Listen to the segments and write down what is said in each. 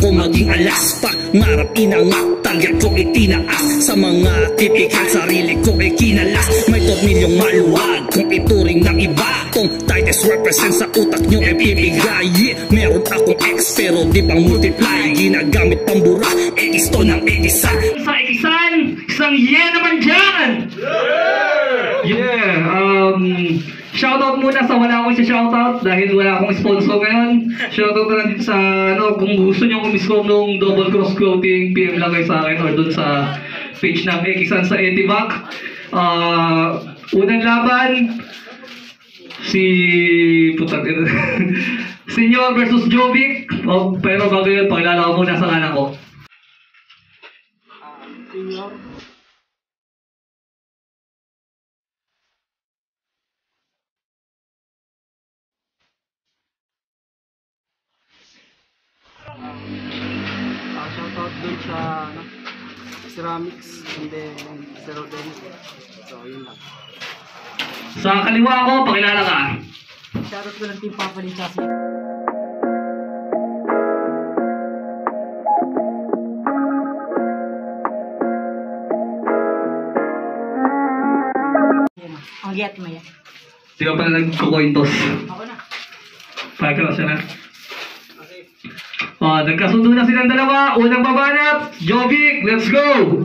ko maging alas. Pangarap inangat, target ko itinaas. Sa mga tipikal sarili ko kinalas. May tornilyong maluwag kung ituring ng iba. Kung tightest represent sa utak nyo ipibigay. Meron akong X pero di pang multiply. Ginagamit pambura, X to ng ikisan. Sa ikisan, isang naman dyan! Shoutout muna sa wala akong shoutout dahil wala akong sponsor ngayon. Shoutout na din sa kung gusto nyo kumiskom nung Double Cross Clothing, PM lang kayo sa akin or dun sa page ng Ekisan sa Etivac. Unang laban, Senyor versus Jovic. Pero bago yun, pakilala ko muna sa kanan ko. Senyor. Shoutout dun sa Ceramics and then Zero Den. So yun lang. Sa kaliwa ko, pakilala ka. Shoutout ko ng Team Papalit kasi. Ang get mo yan. Di ba pala nagkukointos? Ako na. Pakilala siya na. Nagkasundo na silang dalawa. Unang babanat, Jovic, let's go!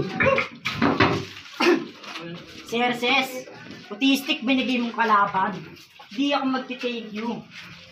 Sir, sis, autistic binigay mong kalaban. Di ako magti-take you.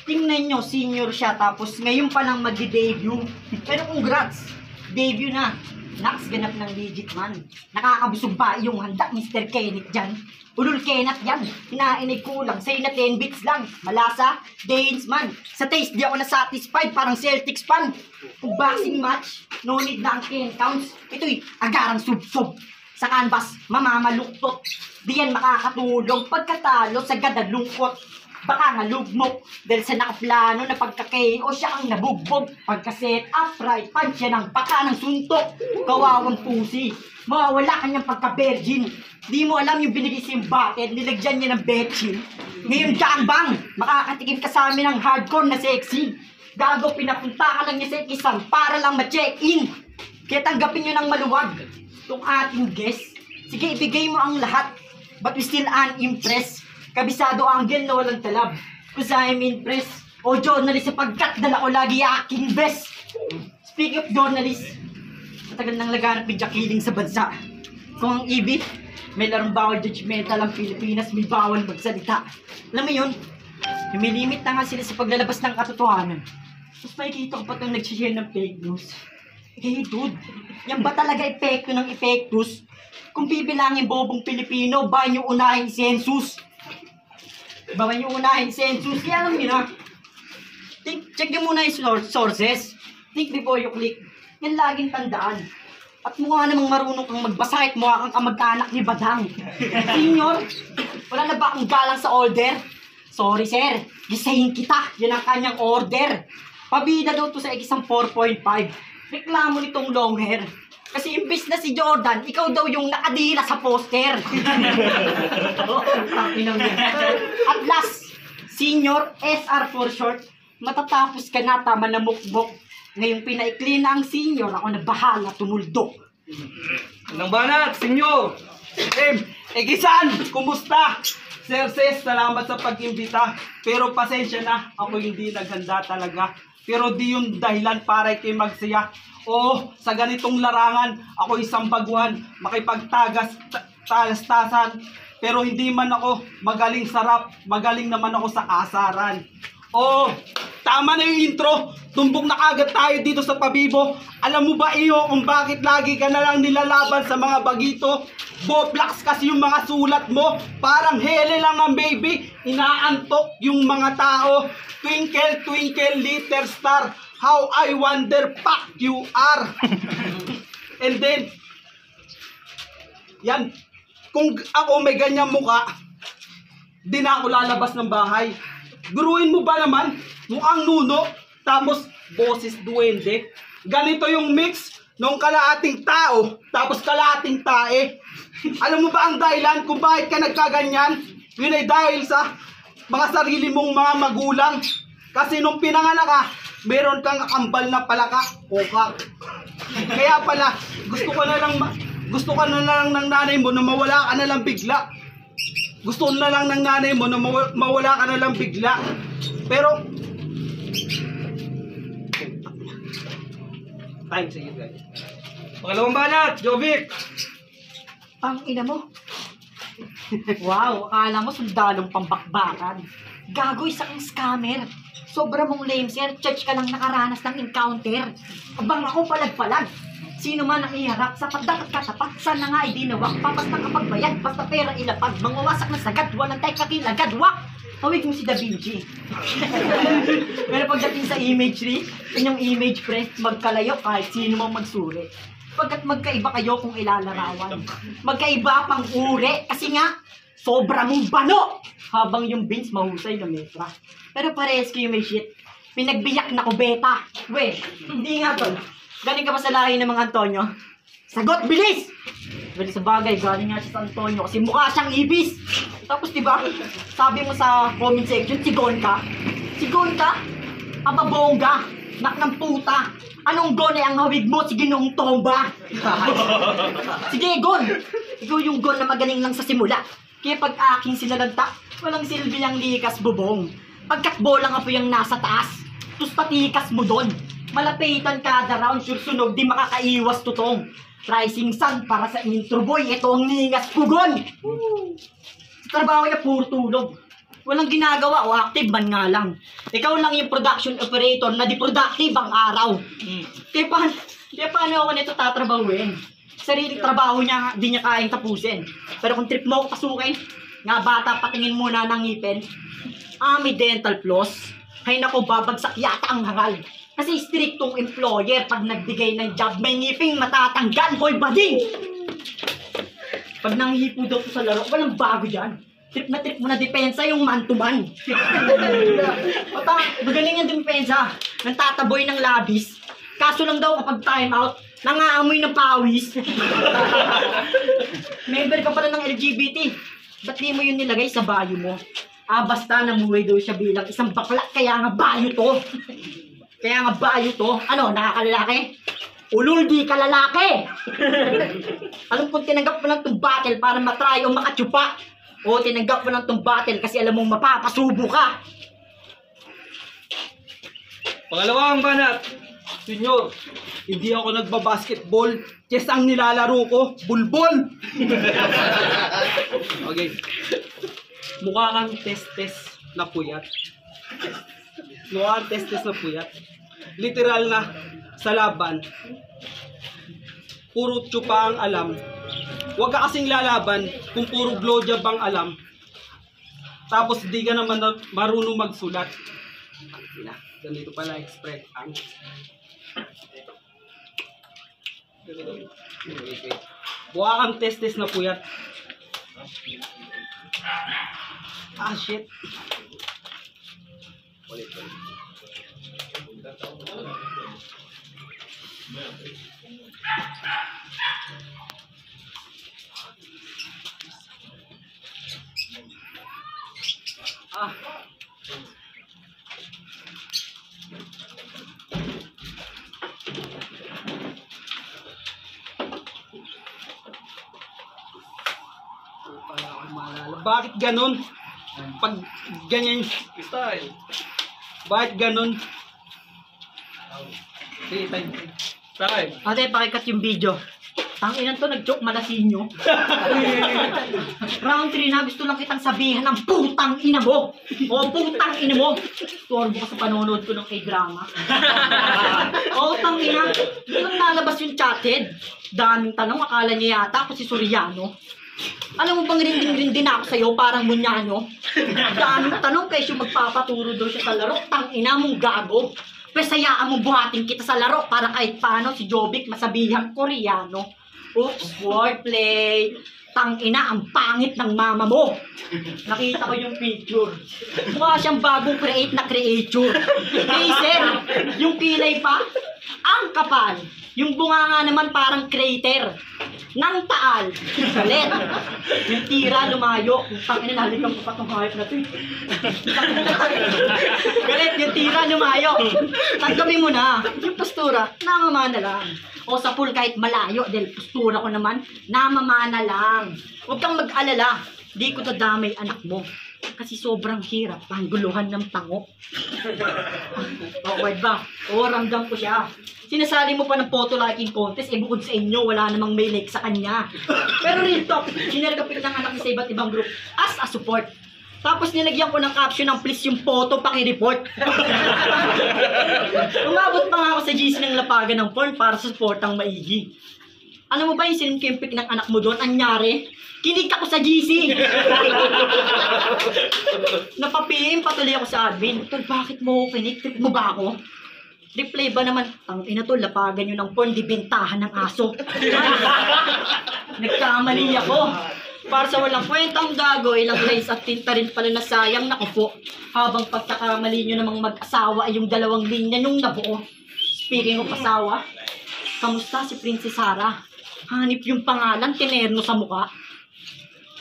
Tingnan nyo, senior siya, tapos ngayon pa lang magdi-debut. Pero congrats, debut na. Naks, ganap ng legit man. Nakakabusog ba yung handa, Mr. Kenneth dyan? Ulul Kenneth yan. Hinainig ko lang, sa'yo na 10 bits lang. Malasa, Danes man. Sa taste, di ako na-satisfied, parang Celtics fan. Kung boxing match, no need na ang 10 counts. Ito'y agarang sub-sub. Sa canvas, mamamaluktot. Di yan makakatulong pagkatalo sa gadalungkot. Baka nga lugmok dahil sa nakaplano na pagka-KO siya ang nabugbog. Pagka-set up right punch siya ng baka ng suntok. Kawawang pusi, mawawala kanyang pagka-virgin. Di mo alam yung binigay sa yung batid, nilagyan niya ng betchin. Ngayon gangbang, makakatikim ka sa amin ng hardcore na sexy. Gago, pinapunta ka lang niya sa ikisan para lang ma-check-in. Kaya tanggapin nyo ng maluwag itong ating guest. Sige, ibigay mo ang lahat, but we still unimpressed. Kabisado angle na walang talab. Cause I'm impressed. O journalist, sapagkat dala ko lagi aking best. Speaking of journalist, matagal nang laganap yung killing sa bansa. Kung ang ibig, may larong bawal judgmental ang Pilipinas, may bawal magsalita. Alam mo yun, may limit na nga sila sa paglalabas ng katotohanan. Tapos makikita ko pa itong nagsishare ng fake news. Hey dude, yan ba talaga epekto ng epektus? Kung bibilangin bobong Pilipino, ba nyo unahin census? Ba nyo unahin census? Kaya alam nyo na, check nyo muna yung sources. Think before you click. Yan laging tandaan. At mukha namang marunong kang magbasa at mukha kang kamag-anak ni Badang. Senior, wala na ba akong galang sa order? Sorry sir, gisahin kita. Yan ang kanyang order. Pabida daw to sa isang 4.5. Reklamo nitong long hair. Kasi imbis na si Jordan, ikaw daw yung nakadila sa poster. At last, senior, SR for short, matatapos ka na, tama na mukbok. Ngayong pinaikli na ang senior, ako na bahala tumuldok. Anong banat, senyor? Ekisan, kumusta? Sir, sis, salamat sa pag-imbita. Pero pasensya na, ako hindi naghanda talaga. Pero di yung dahilan para kayo magsaya. Oo, sa ganitong larangan, ako isang baguhan, makipagtagas, talastasan. Pero hindi man ako magaling sarap, magaling naman ako sa asaran. Oo, tama na yung intro. Tumbok na agad tayo dito sa Pabibo. Alam mo ba iyo kung bakit lagi ka na lang nilalaban sa mga bagito? Boblax kasi yung mga sulat mo. Parang hele lang ang baby. Inaantok yung mga tao. Twinkle, twinkle, little star. How I wonder fuck you are. And then, yan. Kung ako may ganyang muka, di na ako lalabas ng bahay. Guruin mo ba naman? Mukhang nuno, tapos boses duwende. Ganito yung mix ng kalahating tao, tapos kalahating tae. Alam mo ba ang dahilan kung bakit ka nagkaganyan? Yun ay dahil sa mga sarili mong mga magulang. Kasi nung pinanganak ka, meron kang kambal na palaka, kokak. Kaya pala, gusto ka na lang ng nanay mo na mawala ka na lang bigla. Gusto na lang ng nanay mo na mawala ka na lang bigla. Pero, time, sige guys. Pangalawang banat, Jovic. Ang ina mo. Wow, akala mo sundalong pambakbakan. Gago, isang scammer. Sobra mong lame, sir. Church ka lang nakaranas ng encounter. Abang ako palag-palag. Sino man ang iharap, sapat dapat katapat. Sana nga idinawak pa, basta kapag bayad, basta pera ilapag. Mangwawasak na sagad, walang tayo kakilagad, wak! Hawig mo si Da Vinci. Pero pagdating sa imagery, inyong image, pre, magkalayo kahit sino mang magsuri. Pagkat magkaiba kayo kung ilalarawan. Magkaiba pang uri, kasi nga, sobra mong bano! Habang yung beans mahusay na metra. Pero parehas kayo may shit. Pinagbiyak na kubeta. We, hindi nga tol. Galing ka pa sa lahi ng mga Antonio? Sagot, bilis! Bilis sa bagay, galing nga siya sa Antonio kasi mukha siyang ibis. Tapos diba, sabi mo sa comment section, sigon ka? Sigon ka? Ababongga, nak ng puta. Anong gon ay ang hawig mo? Sige noong tomba. Sige, gon! Ikaw yung gon na magaling lang sa simula. Kaya pag aking sinalanta, walang silbi ang likas bubong. Pagkat bola nga po yung nasa taas, tus patikas mo doon. Malapitan kada round, sure sunog, di makakaiwas tutong. Rising sun para sa intro boy, ito ang ningas pugon. Sa trabaho niya, puro tulog. Walang ginagawa o active man nga lang. Ikaw lang yung production operator na di productive ang araw. Kaya paano ako nito tatrabahuin? Sariling trabaho niya, di niya kayang tapusin. Pero kung trip mo ako pasukin, nga bata patingin muna ng ngipin, may dental floss, hay nako babagsak yata ang hangal. Kasi striktong employer, pag nagbigay ng job, may ngiping matatanggal, hoy bading! Pag nanghipo daw ko sa laro, walang bago dyan. Trip mo na depensa yung man-to-man. Magaling yung depensa, nantataboy ng labis. Kaso lang daw kapag time out, nangaamoy ng pawis. Member ka pala ng LGBT. Ba't di mo yun nilagay sa bio mo? Basta namuhay daw siya bilang isang bakla, kaya nga bio to. Kaya nga bayo to, ano, nakakalalaki? Ulul, di ka lalaki! Alam kung tinanggap mo lang itong battle para matry o makatsupa. O tinanggap mo lang itong battle kasi alam mong mapapasubo ka. Pangalawang banat, senyor, hindi ako nagbabasketball. Chess ang nilalaro ko, bulbol! Okay. Mukha kang test-test na puyat. Mukha kang test-test na puyat. Literal na sa laban. Puro tsupa ang alam. Huwag ka kasing lalaban kung puro blowjob ang alam. Tapos di ka naman marunong magsulat. Ganito pala express ang mukha kang test-test na puyat. Shit. Ulit. Bakit ganun? Pag ganyan style. Bakit ganun? Sige, time. Ate, pakikat yung video. Tanginan to, nag-joke malasinyo. Round 3 na, gusto lang kitang sabihan ng putang ina mo. O, putang ina mo. Storbo ka sa panonood ko ng K-drama. O, tangina. Hindi lang nalabas yung chatted. Daming tanong, akala niya yata ako si Soriano. Alam mo bang rinding-rinding na ako sa'yo, parang munyano? Daming tanong, kaysa magpapaturo daw siya sa laro. Tangina mong gago. Pero sayaan mo buhatin kita sa laro para kahit paano si Jovic masabihan Koreano. Oops, wordplay. Tangina, ang pangit ng mama mo. Nakita ko yung picture. Mukha siyang bagong create na creature. Laser, yung kilay pa, ang kapal. Yung bunga nga naman parang crater. Nang taal. Galit. Yung tira, lumayo. Tangina, nalikan ko pa itong hayop na ito. Galit, yung tira, lumayo. Tanggapin mo na. Yung postura, namamana lang. O sa pool kahit malayo, dahil postura ko naman, namamana lang. Huwag kang mag-alala. Di ko dadamay anak mo. Kasi sobrang hirap, pangguluhan ng pango. Awkward ba? Oo, ramdam ko siya. Sinasali mo pa ng photo liking contest, eh bukod sa inyo, wala namang may like sa kanya. Pero real talk, sinaragapit ng anak sa iba't ibang group as a support. Tapos nilagyan ko ng caption ng please yung photo paki-report. Umabot pa nga ako sa GC ng lapagan ng porn para sa supportang maigi. Ano mo ba yung sinimkimpik ng anak mo doon? Anyari? Kinig ako sa GC! Napapim, patuloy ako sa admin. Tol, bakit mo kinig? Trip mo ba ako? Replay ba naman? Ang ina to, lapagan nyo ng porn, di bentahan ng aso. Nagkamali ako. Para sa walang kwentang gago, ilang lines at tinta rin pala na sayang nakupo. Habang pagkakamali nyo namang mag-asawa ay yung 2 linya nyong nabuo. Speaking of asawa, kamusta si Princess Sarah? Hanip yung pangalan, tinerno sa mukha.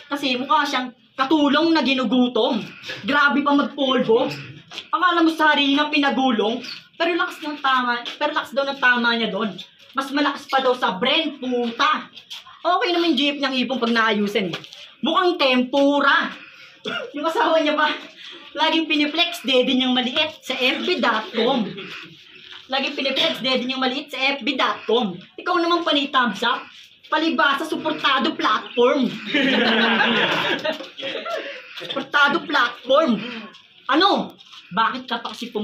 Kasi mukha siyang katulong na ginugutom. Grabe pa magpolvo. Akala mo sa harina pinagulong, pero lakas daw ng tama niya doon. Mas malakas pa daw sa brain, puta. Okay naman yung jeep niyang ipong pag naayusin. Mukhang tempura. Yung asawa niya pa, laging piniflex, daddy niyang maliit sa fb.com. Laging piniflex, daddy niyang maliit sa fb.com. Ikaw naman pani thumbs up. Palibasa, suportado platform. Suportado platform. Ano? Bakit pa kasi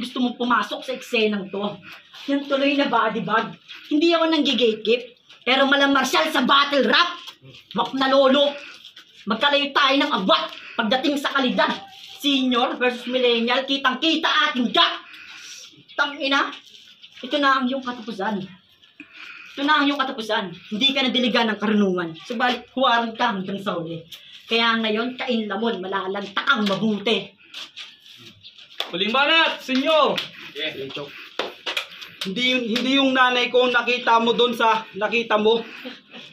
gusto mong pumasok sa eksenang to? Yan tuloy na body bag. Hindi ako nang-gatekeep. Pero malang martial sa battle rap. Wak na lolo. Magkalayo tayo ng agwat pagdating sa kalidad. Senior versus millennial, kitang-kita ating gap. Tangina, ito na ang iyong katapusan. Ito na ang iyong katapusan. Hindi ka nadiligan ng karunungan. Subalit, huwarang ka hanggang sa uli. Kaya ngayon, kainlamon, malalanta kang mabuti. Huling banat, senyor! Yeah. Hindi yung nanay ko nakita mo doon sa nakita mo.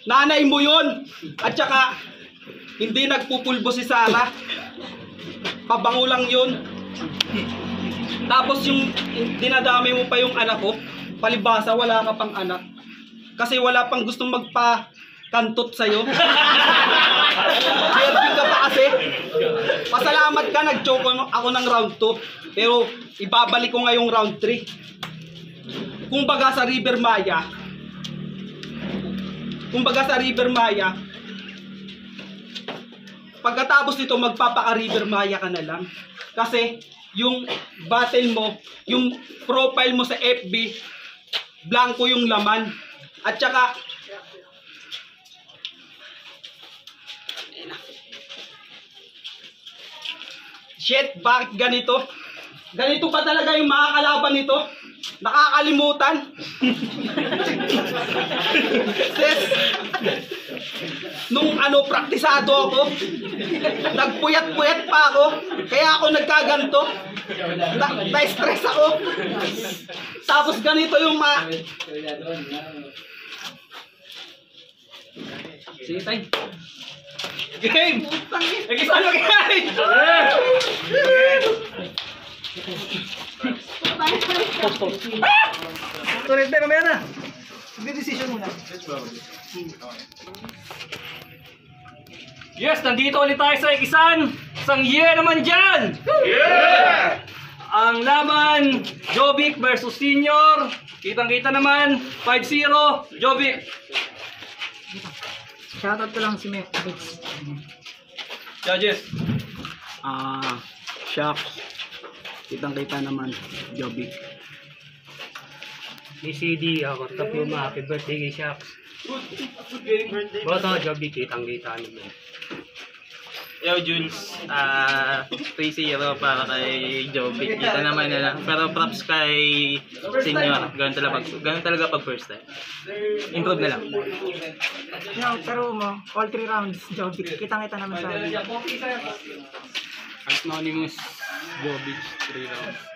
Nanay mo yun! At saka, hindi nagpupulbo si Sarah. Pabango lang yun. Tapos yung dinadami mo pa yung anak ko, palibasa wala ka pang anak. Kasi wala pang gustong magpa-kantot sa'yo. Virgin ka pa kasi. Pasalamat ka, nag-choke ako ng round 2. Pero ibabalik ko ngayong round 3. Kumbaga sa River Maya, pagkatapos nito magpapaka-River Maya ka na lang. Kasi yung battle mo, yung profile mo sa FB, blanco yung laman. At saka shit, bakit ganito? Ganito pa talaga yung mga kalaban nito? Nakakalimutan. Sis, nung praktisado ako, nagpuyat-puyat pa ako, kaya ako nagkaganto. Na-stress ako. Tapos ganito yung sige tayo. Game! Nagisan mo game! Tuloy tayo, mamaya na. Mag-decision muna. Yes, nandito ulit tayo sa Ikisan. Isang year naman dyan! Yeah! Ang laban, Jovic versus Senior. Kitang-kita naman, 5-0, Jovic. Shoutout ko lang si Mek. Judges. Shucks. Kitang-kita naman, Jovic. DCD ako, tapos happy birthday kay Shax. Boto, Jovic, kitang-kita naman. Yo, Jules, 3-0 para kay Jovic. Kita naman nila. Pero props kay Senior. Ganun talaga pag first time. Improve na lang. Yo, pero mo, all 3 rounds, Jovic. Kitang-kita naman sa akin. Anonymous, Jovic, 3 rounds.